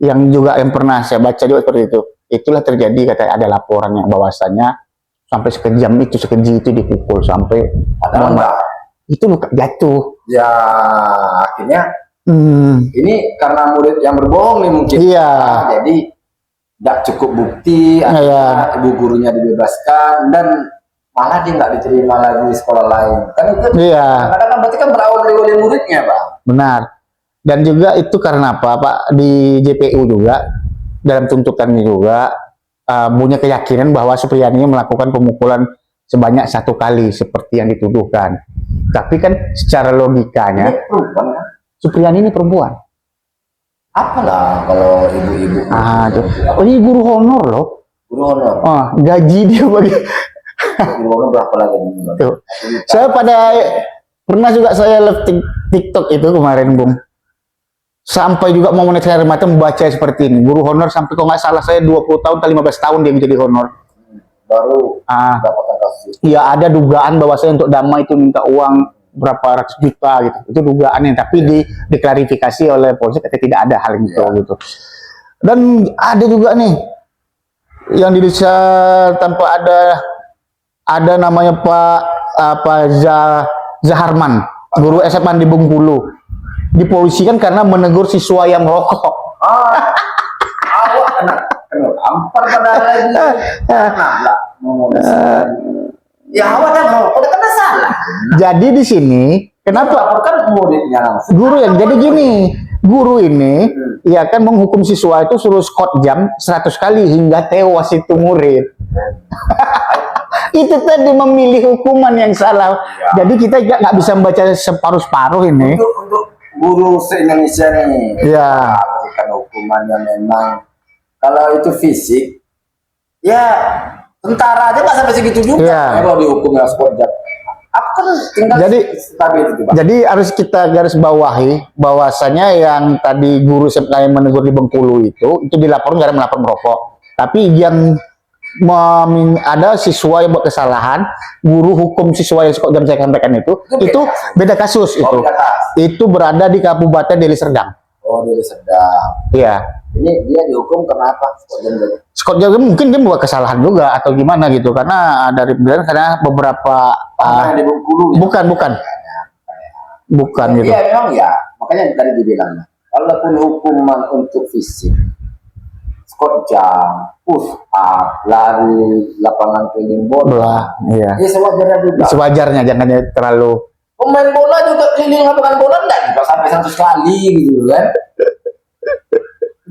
Speaker 1: Yang juga yang pernah saya baca juga seperti itu. Itulah terjadi, katanya ada laporan yang bahwasannya sampai sekejam itu, sekeji itu dipukul sampai itu luka jatuh.
Speaker 2: Ya, akhirnya ini karena murid yang berbohong nih mungkin.
Speaker 1: Iya.
Speaker 2: Jadi nggak cukup bukti, akhirnya ibu gurunya dibebaskan dan malah dia nggak diterima lagi di sekolah lain. Kan itu kadang-kadang berarti kan berawal dari muridnya, Pak.
Speaker 1: Benar. Dan juga itu karena apa, Pak? Di JPU juga dalam tuntutannya juga punya keyakinan bahwa Supriyani melakukan pemukulan sebanyak 1 kali seperti yang dituduhkan. Tapi kan secara logikanya Supriyani ini perempuan.
Speaker 2: Apalah kalau ibu-ibu.
Speaker 1: Ini guru honor loh.
Speaker 2: Guru honor.
Speaker 1: Gaji dia bagi.
Speaker 2: Guru honor berapa lagi?
Speaker 1: Saya pernah juga saya live TikTok itu kemarin, Bung. Sampai juga mau menit air mata membaca seperti ini. Guru honor sampai kalau nggak salah saya 20 tahun atau 15 tahun dia menjadi honor.
Speaker 2: Baru dapatkan kasus.
Speaker 1: Ya ada dugaan bahwa saya untuk damai itu minta uang berapa ratus juta gitu. Itu dugaannya, tapi diklarifikasi oleh polisi katanya tidak ada hal itu gitu. Dan ada juga nih yang di desa tanpa ada namanya Pak Zaharman, guru SMA di Bengkulu. Dipolisikan karena menegur siswa yang merokok.
Speaker 2: Awak kena tampar pada lagi. Ya awak kan merokok, kena salah.
Speaker 1: Jadi di sini kenapa?
Speaker 2: Kan muridnya langsung.
Speaker 1: Guru yang jadi gini, guru ini ya kan menghukum siswa itu suruh skot jam 100 kali hingga tewas itu murid. Itu tadi memilih hukuman yang salah. Jadi kita nggak bisa membaca separuh-separuh ini.
Speaker 2: Untuk guru se-Indonesia nih.
Speaker 1: Iya.
Speaker 2: melakukan hukuman yang memang kalau itu fisik, ya tentara aja nggak sampai segitu juga.
Speaker 1: Iya.
Speaker 2: Kalau dihukum yang sport jam, aku kan tinggal stabil itu, Pak.
Speaker 1: Jadi harus kita garis bawahi bahwasanya yang tadi guru SMK yang menegur di Bengkulu itu dilaporkan karena melapor merokok. Tapi yang ada siswa yang buat kesalahan, guru hukum siswa yang jam saya sampaikan itu beda kasus itu.
Speaker 2: beda kasus.
Speaker 1: Itu berada di Kabupaten Deli Serdang.
Speaker 2: Oh, Deli Serdang.
Speaker 1: Iya.
Speaker 2: Ini dia dihukum karena apa?
Speaker 1: Scott Jagger mungkin dia buat kesalahan juga atau gimana gitu, karena dari bilang karena beberapa
Speaker 2: di Bengkulu.
Speaker 1: Bukan gitu.
Speaker 2: Iya memang ya, makanya tadi dibilang. Walaupun hukuman untuk fisik, squat jam, push up, lari lapangan keliling bola,
Speaker 1: Iya.
Speaker 2: ini sewajarnya juga.
Speaker 1: Sewajarnya, jangan terlalu.
Speaker 2: Pemain bola juga keliling lapangan bola enggak juga sampai 100 kali gitu kan.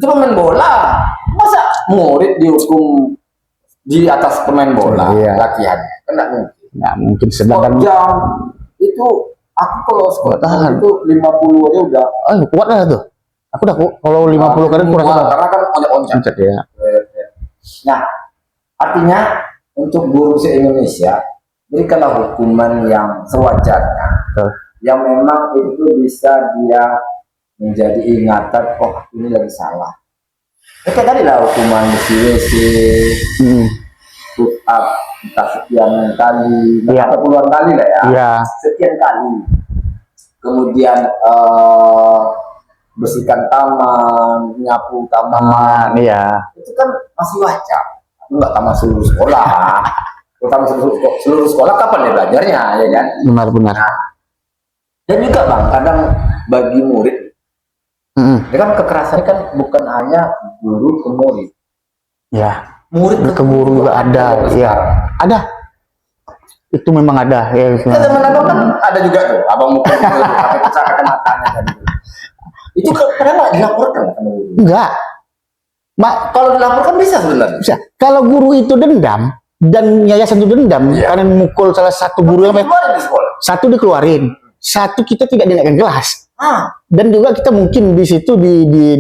Speaker 2: Itu pemain bola. Masa murid dihukum di atas pemain bola latihan? Kan enggak mungkin.
Speaker 1: Nggak mungkin, sedangkan
Speaker 2: jam itu aku kalau squat itu 50 aja udah.
Speaker 1: Kuat lah tuh. Aku udah kalau 50 kali kurang
Speaker 2: karena kan ada oncat
Speaker 1: ya.
Speaker 2: Nah, artinya untuk guru se-Indonesia berikanlah hukuman yang sewajarnya, yang memang itu bisa dia menjadi ingatan, oh ini lagi salah. Kayak tadi lah hukuman besi WC, push up entah sekian kali, atau puluhan kali lah ya, sekian kali. Kemudian bersihkan taman, nyapu taman, itu kan masih wajar. Enggak taman seluruh sekolah. Terutama seluruh sekolah kapan ya belajarnya, ya kan?
Speaker 1: Benar-benar.
Speaker 2: Nah, dan juga Bang, kadang bagi murid, ya kan kekerasan kan bukan hanya guru ke murid.
Speaker 1: Ya.
Speaker 2: Murid
Speaker 1: ke guru juga ada, ya. Ada. Itu memang ada. Ya,
Speaker 2: teman abang kan ada juga tuh, abang mukul sampai pecah matanya tadi. Itu kadang nggak dilaporkan kan?
Speaker 1: Enggak.
Speaker 2: Kalau dilaporkan bisa sebenarnya.
Speaker 1: Bisa. Kalau guru itu dendam dan yayasan itu dendam karena memukul salah satu guru yang satu dikeluarin, satu kita tidak dinaikkan kelas. Dan juga kita mungkin di situ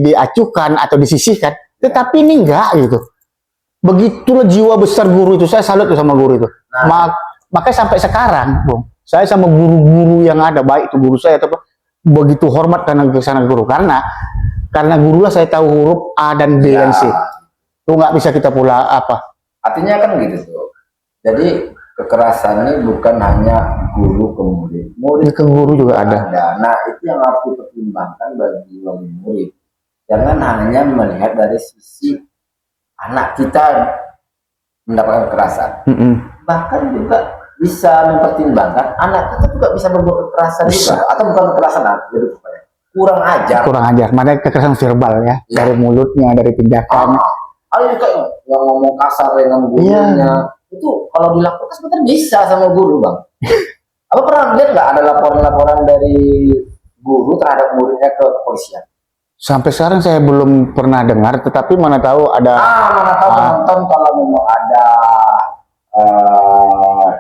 Speaker 1: diacuhkan atau disisihkan. Tetapi ini enggak gitu. Begitulah jiwa besar guru itu. Saya salut sama guru itu. Makanya sampai sekarang, Bung, saya sama guru-guru yang ada, baik itu guru saya atau begitu hormat karena kesana guru, karena gurulah saya tahu huruf A dan B dan C. Itu nggak bisa kita pula apa.
Speaker 2: Artinya kan gitu tuh. Jadi kekerasan ini bukan hanya guru ke murid, murid
Speaker 1: ke guru juga ada.
Speaker 2: Nah itu yang harus dipertimbangkan bagi wali murid. Jangan hanya melihat dari sisi anak kita mendapatkan kekerasan. Bahkan juga bisa mempertimbangkan anak kita juga bisa berbuat kekerasan juga, atau bukan kekerasan, kurang ajar.
Speaker 1: Makanya kekerasan verbal ya, dari mulutnya, dari tindakan.
Speaker 2: Kayak yang ngomong kasar dengan gurunya, itu kalau dilakukan sebenarnya bisa sama guru, Bang. Apa pernah lihat nggak ada laporan-laporan dari guru terhadap muridnya ke kepolisian?
Speaker 1: Sampai sekarang saya belum pernah dengar, tetapi mana tahu ada.
Speaker 2: Mana tahu penonton kalau memang ada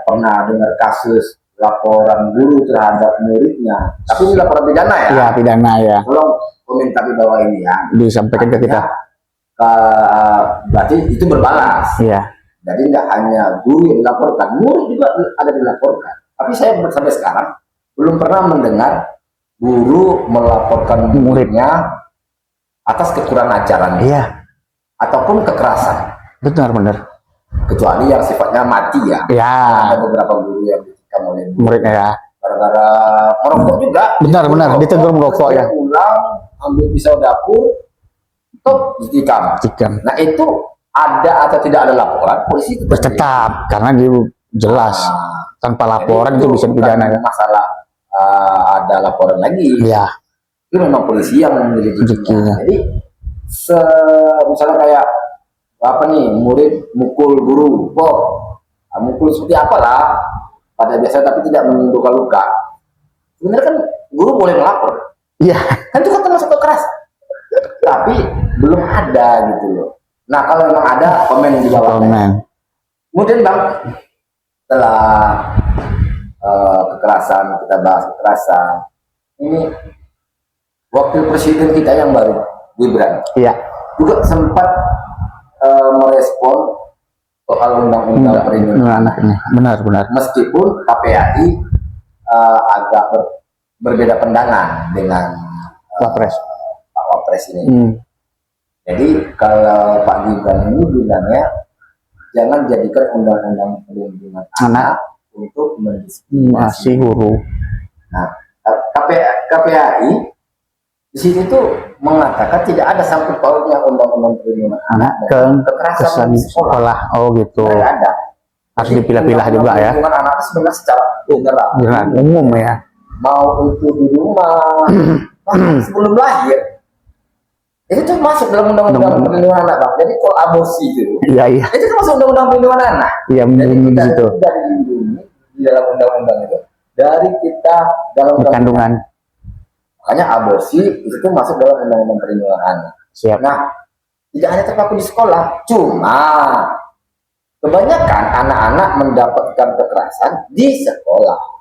Speaker 2: pernah dengar kasus laporan guru terhadap muridnya, tapi ini laporan pidana ya? Iya,
Speaker 1: pidana ya.
Speaker 2: Tolong komentar di bawah ini ya.
Speaker 1: Disampaikan ke kita.
Speaker 2: Berarti itu berbalas.
Speaker 1: Iya.
Speaker 2: Jadi nggak hanya guru yang dilaporkan, murid juga ada dilaporkan. Tapi saya sampai sekarang belum pernah mendengar guru melaporkan muridnya atas kekurangan ajaran.
Speaker 1: Iya.
Speaker 2: Ataupun kekerasan.
Speaker 1: Benar.
Speaker 2: Kecuali yang sifatnya mati ya.
Speaker 1: Iya.
Speaker 2: Ada beberapa guru yang ditikam oleh
Speaker 1: muridnya ya.
Speaker 2: Gara-gara merokok juga.
Speaker 1: Benar, ditegur merokok ya.
Speaker 2: Pulang, ambil pisau dapur, ditikam. Nah itu ada atau tidak ada laporan, polisi
Speaker 1: tetap karena dia jelas tanpa laporan itu bisa dipidana ya.
Speaker 2: Masalah ada laporan lagi.
Speaker 1: Iya.
Speaker 2: Itu memang polisi yang menyelidikinya. Jadi misalnya kayak apa nih, murid mukul guru, mukul seperti apalah pada biasa tapi tidak menimbulkan luka. Sebenarnya kan guru boleh melapor. Iya. Kan itu kan termasuk kekerasan. Tapi belum ada gitu loh. Nah kalau memang ada, komen di bawah. Kemudian Bang, setelah kekerasan, kita bahas kekerasan, ini wakil presiden kita yang baru Gibran
Speaker 1: Iya.
Speaker 2: juga sempat merespon soal undang-undang perlindungan anak.
Speaker 1: Benar.
Speaker 2: Meskipun KPAI agak berbeda pandangan dengan
Speaker 1: Wapres.
Speaker 2: Pak Wapres ini. Jadi kalau Pak Gibran ini bilangnya jangan jadikan undang-undang perlindungan anak untuk mendiskriminasi
Speaker 1: guru.
Speaker 2: Nah, KPAI di sini tuh mengatakan tidak ada sangkut pautnya undang-undang perlindungan anak dan kekerasan di sekolah.
Speaker 1: Oh gitu.
Speaker 2: Tidak ada.
Speaker 1: Harus dipilah-pilah juga ya.
Speaker 2: Perlindungan anak sebenarnya secara general.
Speaker 1: Umum ya.
Speaker 2: Mau itu di rumah, bahkan sebelum lahir. Itu tuh masuk dalam undang-undang perlindungan anak, Bang. Jadi kalau aborsi itu,
Speaker 1: iya.
Speaker 2: itu tuh masuk undang-undang perlindungan anak.
Speaker 1: Iya, melindungi di situ.
Speaker 2: Kita dilindungi di dalam undang-undang itu dari kita dalam
Speaker 1: kandungan.
Speaker 2: Makanya aborsi itu tuh masuk dalam undang-undang perlindungan anak.
Speaker 1: Siap.
Speaker 2: Nah, tidak hanya terpaku di sekolah, cuma kebanyakan anak-anak mendapatkan kekerasan di sekolah.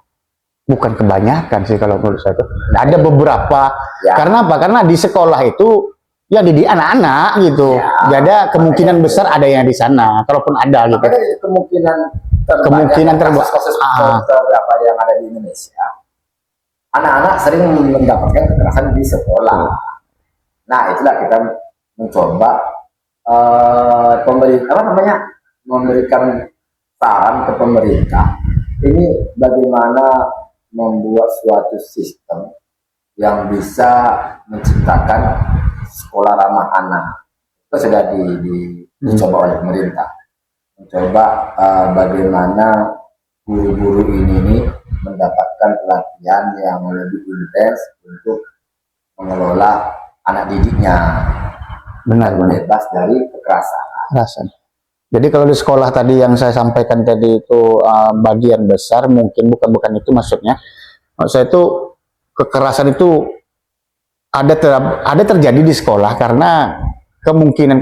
Speaker 1: Bukan kebanyakan sih kalau menurut saya tuh. Ada beberapa.
Speaker 2: Ya.
Speaker 1: Karena apa? Karena di sekolah itu ya didik anak-anak gitu.
Speaker 2: Ya,
Speaker 1: jadi kemungkinan besar ada yang di sana. Kalaupun ada gitu.
Speaker 2: Kemungkinan kasus apa yang ada di Indonesia. Anak-anak sering mendapatkan kekerasan di sekolah. Nah, itulah kita mencoba memberikan saran ke pemerintah. Ini bagaimana membuat suatu sistem yang bisa menciptakan sekolah ramah anak. Itu sudah dicoba oleh pemerintah. Mencoba bagaimana guru-guru ini mendapatkan pelatihan yang lebih intens untuk mengelola anak didiknya.
Speaker 1: Benar.
Speaker 2: Bebas dari kekerasan.
Speaker 1: Jadi kalau di sekolah tadi yang saya sampaikan tadi itu bagian besar mungkin bukan itu maksudnya. Saya itu kekerasan itu ada terjadi di sekolah karena kemungkinan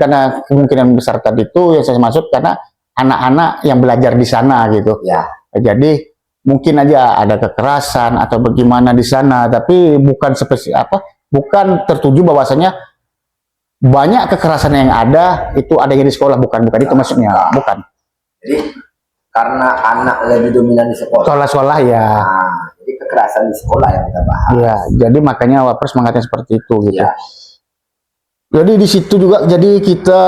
Speaker 1: besar tadi itu yang saya maksud karena anak-anak yang belajar di sana gitu.
Speaker 2: Ya.
Speaker 1: Jadi mungkin aja ada kekerasan atau bagaimana di sana, tapi bukan bukan tertuju bahwasanya banyak kekerasan yang ada itu adanya di sekolah, bukan itu maksudnya, bukan.
Speaker 2: Jadi karena anak lebih dominan di
Speaker 1: sekolah ya.
Speaker 2: Nah, jadi kekerasan di sekolah yang kita bahas.
Speaker 1: Ya, jadi makanya Wapres mengatakan seperti itu gitu.
Speaker 2: Ya.
Speaker 1: Jadi di situ juga jadi kita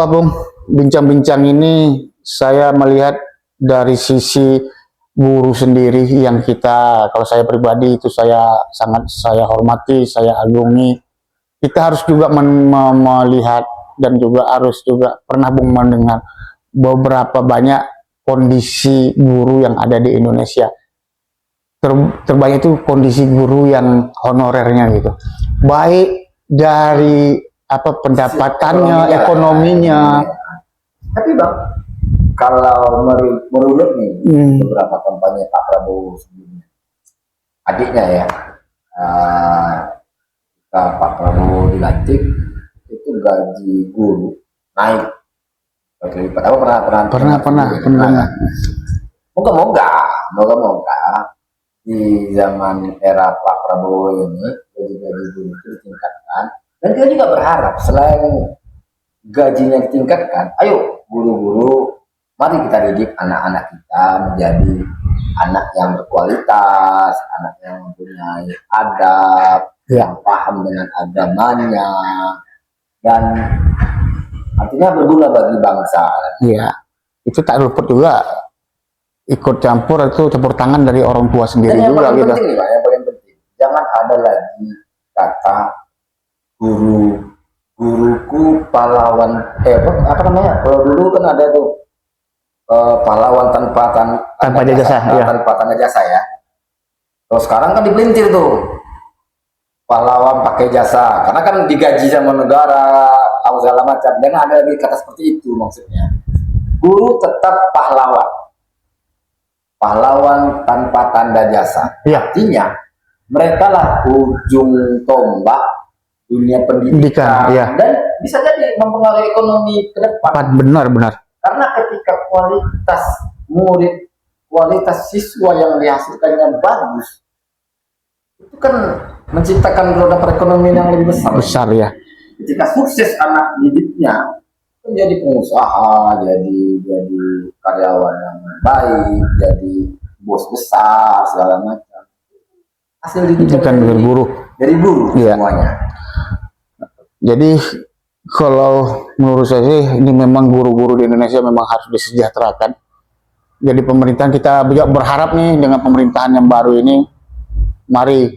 Speaker 1: Bung, bincang-bincang ini saya melihat dari sisi guru sendiri yang kalau saya pribadi itu saya hormati, saya agungi. Kita harus juga melihat dan juga harus juga pernah mendengar beberapa banyak kondisi guru yang ada di Indonesia. Terbanyak itu kondisi guru yang honorernya gitu. Baik dari pendapatannya, ekonominya.
Speaker 2: Tapi Bang, kalau merunut nih beberapa kampanye Pak Prabowo sebelumnya, adiknya ya, Pak Prabowo dilantik itu gaji guru naik berlipat. Apa pernah. Moga-moga di zaman era Pak Prabowo ini gaji guru itu ditingkatkan, dan dia juga berharap selain gajinya ditingkatkan, ayo guru-guru mari kita didik anak-anak kita menjadi anak yang berkualitas, anak yang mempunyai adab, yang paham dengan agamanya, dan artinya berguna bagi bangsa.
Speaker 1: Iya, itu tak luput juga ikut campur tangan dari orang tua sendiri. Dan
Speaker 2: yang paling penting nih Pak, yang paling penting, jangan ada lagi kata guruku pahlawan, apa namanya? Kalau dulu kan ada tuh pahlawan tanpa tanda jasa ya. Kalau sekarang kan dipelintir tuh pahlawan pakai jasa, karena kan digaji sama negara atau segala macam. Dan ada lagi kata seperti itu maksudnya. Guru tetap pahlawan tanpa tanda jasa.
Speaker 1: Ya.
Speaker 2: Artinya mereka lah ujung tombak dunia pendidikan
Speaker 1: ya.
Speaker 2: Dan bisa jadi mempengaruhi ekonomi ke depan.
Speaker 1: Benar.
Speaker 2: Karena ketika kualitas murid, kualitas siswa yang dihasilkannya bagus, itu kan menciptakan roda perekonomian yang lebih besar.
Speaker 1: Ya.
Speaker 2: ketika sukses anak didiknya menjadi pengusaha, jadi karyawan yang baik, jadi bos besar segala macam. Hasil
Speaker 1: Itu kan
Speaker 2: didikan
Speaker 1: dengan guru.
Speaker 2: dari guru
Speaker 1: Iya.
Speaker 2: semuanya.
Speaker 1: Jadi kalau menurut saya sih ini memang guru-guru di Indonesia memang harus disejahterakan. Jadi pemerintahan kita juga berharap nih dengan pemerintahan yang baru ini, mari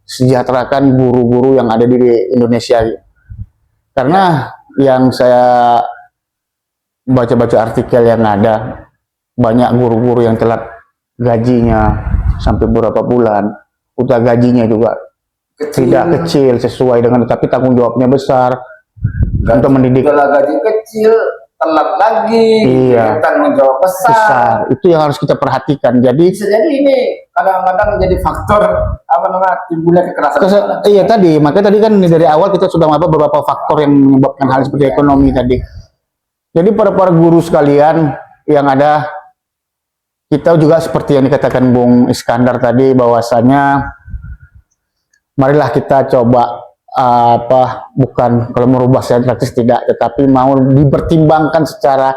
Speaker 1: sejahterakan guru-guru yang ada di Indonesia. Karena yang saya baca-baca artikel yang ada, banyak guru-guru yang telat gajinya sampai beberapa bulan, udah gajinya juga tidak kecil sesuai dengan, tapi tanggung jawabnya besar untuk mendidik.
Speaker 2: Kalau gaji kecil, telat lagi,
Speaker 1: Iya.
Speaker 2: tanggung jawab besar.
Speaker 1: Itu yang harus kita perhatikan. Jadi
Speaker 2: Bisa jadi ini kadang-kadang jadi faktor apa namanya timbulnya kekerasan.
Speaker 1: iya tadi, makanya tadi kan dari awal kita sudah beberapa faktor yang menyebabkan hal seperti ekonomi tadi. Jadi para guru sekalian yang ada, kita juga seperti yang dikatakan Bung Iskandar tadi, bahwasanya marilah kita coba bukan kalau merubah secara drastis tidak, tetapi mau dipertimbangkan secara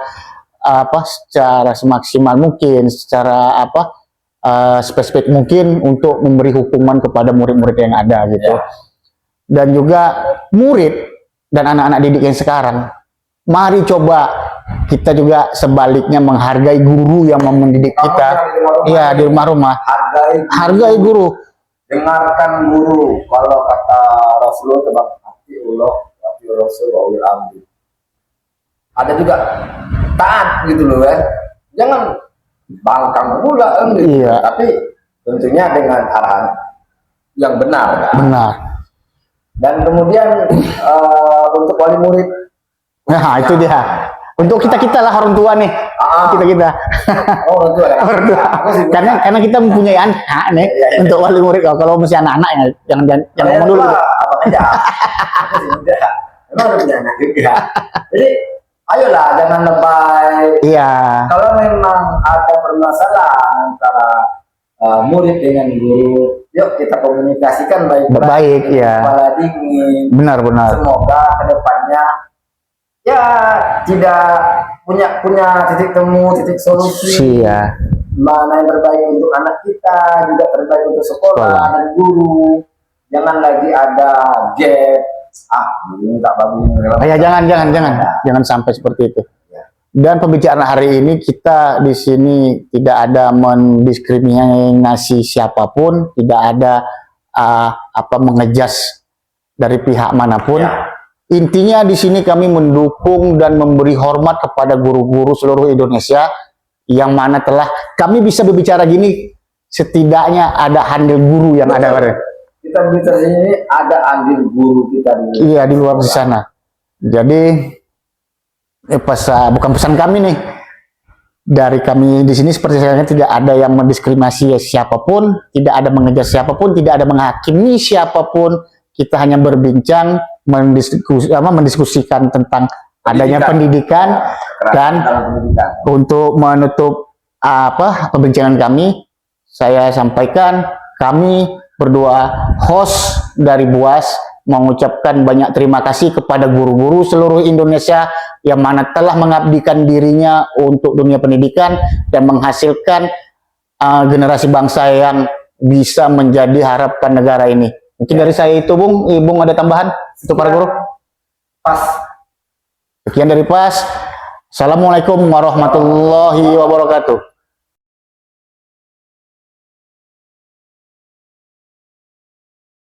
Speaker 1: secara semaksimal mungkin, secara spesifik mungkin untuk memberi hukuman kepada murid-murid yang ada gitu.
Speaker 2: Ya.
Speaker 1: Dan juga murid dan anak-anak didik yang sekarang, mari coba kita juga sebaliknya menghargai guru yang mendidik kita. Iya, di rumah-rumah. Hargai guru.
Speaker 2: Dengarkan guru. Kalau kata Rasulullah tebak Allah, hati Rasul, wa ulil amri. Ada juga taat gitu loh ya. Jangan bangkang pula kan gitu.
Speaker 1: Iya.
Speaker 2: Tapi tentunya dengan arahan yang benar kan.
Speaker 1: Benar.
Speaker 2: Dan kemudian untuk wali murid,
Speaker 1: Nah, itu dia. Untuk kita lah orang tua nih. Kita.
Speaker 2: oh itu ada.
Speaker 1: Orang tua. Karena kita mempunyai anak nih.
Speaker 2: Iya.
Speaker 1: Untuk wali murid, kalau masih anak-anak ya jangan ngomong dulu.
Speaker 2: Abang aja. Aku sih muda. Emang udah punya anak juga. Jadi ayolah jangan lebay.
Speaker 1: Iya.
Speaker 2: Kalau memang ada permasalahan antara murid dengan guru, yuk kita komunikasikan baik-baik.
Speaker 1: Baik, ya.
Speaker 2: Kepala dingin.
Speaker 1: Benar.
Speaker 2: Semoga kedepannya ya tidak punya titik temu, titik solusi.
Speaker 1: Iya.
Speaker 2: Mana yang terbaik untuk anak kita, juga terbaik untuk sekolah dan guru. Jangan lagi ada gap. Ini tak bagus.
Speaker 1: Ya jangan sampai seperti itu. Dan pembicaraan hari ini kita di sini tidak ada mendiskriminasi siapapun, tidak ada mengejas dari pihak manapun.
Speaker 2: Ya.
Speaker 1: Intinya di sini kami mendukung dan memberi hormat kepada guru-guru seluruh Indonesia yang mana telah kami bisa berbicara gini, setidaknya ada andil guru yang ada.
Speaker 2: Kita bicara sini ada andil guru kita di
Speaker 1: Iya, di luar di sana. Jadi bukan pesan kami nih. Dari kami di sini seperti saya tidak ada yang mendiskriminasi siapapun, tidak ada mengejar siapapun, tidak ada menghakimi siapapun. Kita hanya berbincang, mendiskusikan tentang adanya pendidikan dan untuk menutup perbincangan kami, saya sampaikan kami berdua host dari BUAS mengucapkan banyak terima kasih kepada guru-guru seluruh Indonesia yang mana telah mengabdikan dirinya untuk dunia pendidikan dan menghasilkan generasi bangsa yang bisa menjadi harapan negara ini. Mungkin dari saya itu, Bung ada tambahan untuk para guru?
Speaker 2: Pas.
Speaker 1: Sekian dari PAS. Assalamualaikum warahmatullahi wabarakatuh.